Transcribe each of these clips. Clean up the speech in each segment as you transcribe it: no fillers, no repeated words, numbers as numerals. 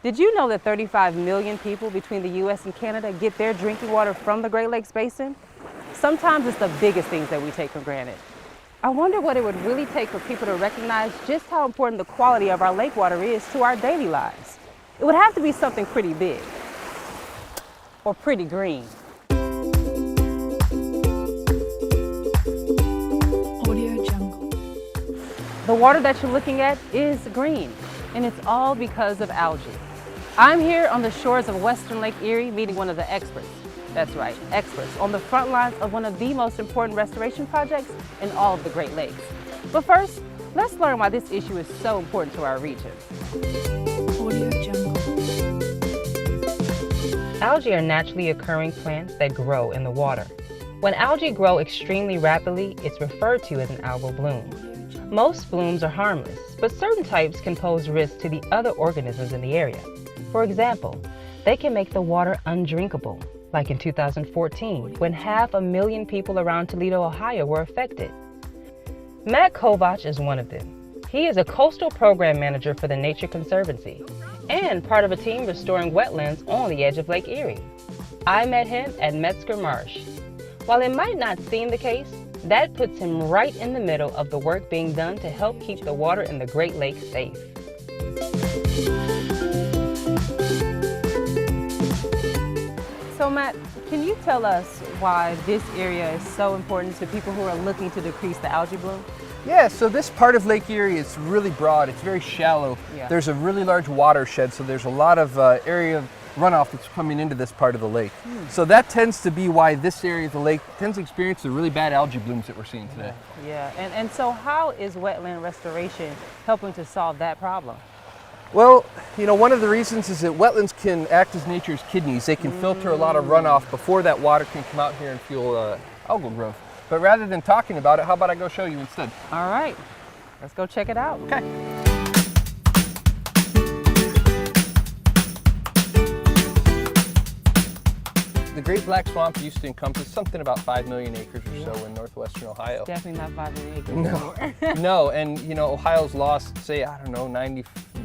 Did you know that 35 million people between the US and Canada get their drinking water from the Great Lakes Basin? Sometimes it's the biggest things that we take for granted. I wonder what it would really take for people to recognize just how important the quality of our lake water is to our daily lives. It would have to be something pretty big or pretty green. The water that you're looking at is green, and it's all because of algae. I'm here on the shores of Western Lake Erie meeting one of the experts. That's right, experts on the front lines of one of the most important restoration projects in all of the Great Lakes. But first, let's learn why this issue is so important to our region. Algae are naturally occurring plants that grow in the water. When algae grow extremely rapidly, it's referred to as an algal bloom. Most blooms are harmless, but certain types can pose risk to the other organisms in the area. For example, they can make the water undrinkable, like in 2014, when 500,000 people around Toledo, Ohio were affected. Matt Kovach is one of them. He is a coastal program manager for the Nature Conservancy and part of a team restoring wetlands on the edge of Lake Erie. I met him at Metzger Marsh. While it might not seem the case, that puts him right in the middle of the work being done to help keep the water in the Great Lakes safe. So Matt, can you tell us why this area is so important to people who are looking to decrease the algae bloom? Yeah, so this part of Lake Erie is really broad, it's very shallow. Yeah. There's a really large watershed, so there's a lot of area of runoff that's coming into this part of the lake. So that tends to be why this area of the lake tends to experience the really bad algae blooms that we're seeing today. Yeah, and so how is wetland restoration helping to solve that problem? Well, you know, one of the reasons is that wetlands can act as nature's kidneys. They can filter a lot of runoff before that water can come out here and fuel algal growth. But rather than talking about it, how about I go show you instead? All right, let's go check it out. Okay. The Great Black Swamp used to encompass something about 5 million acres or so in northwestern Ohio. Definitely not 5 million acres No, no, and you know, Ohio's lost, say, I don't know,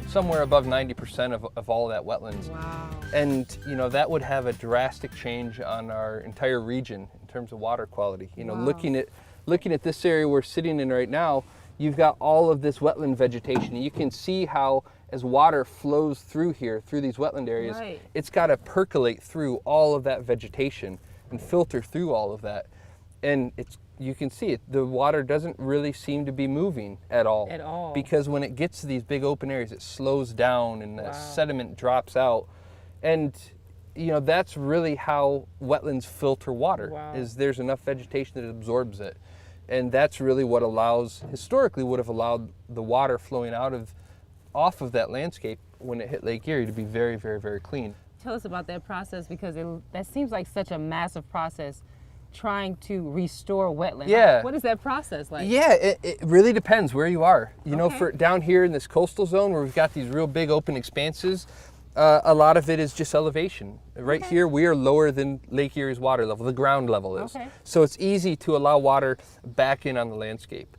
somewhere above 90% of all of that wetlands. Wow. And you know, that would have a drastic change on our entire region in terms of water quality. You know, Wow. looking at this area we're sitting in right now, you've got all of this wetland vegetation, and you can see how as water flows through here, through these wetland areas, Right. it's got to percolate through all of that vegetation and filter through all of that. And you can see it, the water doesn't really seem to be moving at all. At all. Because when it gets to these big open areas, it slows down and the Wow. sediment drops out. And you know, that's really how wetlands filter water, Wow. is there's enough vegetation that absorbs it. And that's really what historically would have allowed the water flowing off of that landscape when it hit Lake Erie to be very, very, very clean. Tell us about that process, because that seems like such a massive process, trying to restore wetlands. Yeah. What is that process like? Yeah, it really depends where you are. You know, Okay. for down here in this coastal zone where we've got these real big open expanses, a lot of it is just elevation. Right here, we are lower than Lake Erie's water level, the ground level is. Okay. So it's easy to allow water back in on the landscape.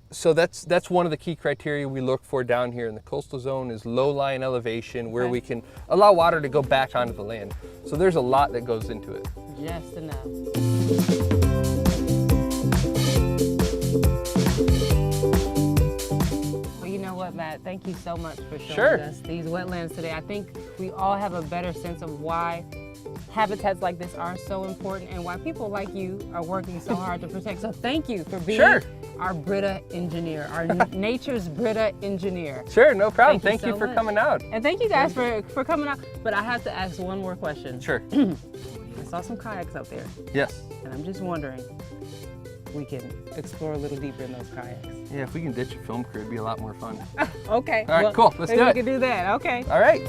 So that's one of the key criteria we look for down here in the coastal zone, is low-lying elevation where Okay. we can allow water to go back onto the land. So there's a lot that goes into it. Just enough. Well, you know what, Matt? Thank you so much for showing Sure. us these wetlands today. I think we all have a better sense of why habitats like this are so important and why people like you are working so hard to protect. So thank you for being Sure. our Brita engineer, our nature's Brita engineer. Sure, no problem. Thank you Thank you so for much. coming out. And thank you guys for coming out. But I have to ask one more question. Sure. I saw some kayaks up there, Yes. and I'm just wondering, we can explore a little deeper in those kayaks. Yeah, if we can ditch a film crew, it'd be a lot more fun. Okay. All right, cool. Let's maybe do we it. can do that. Okay. All right.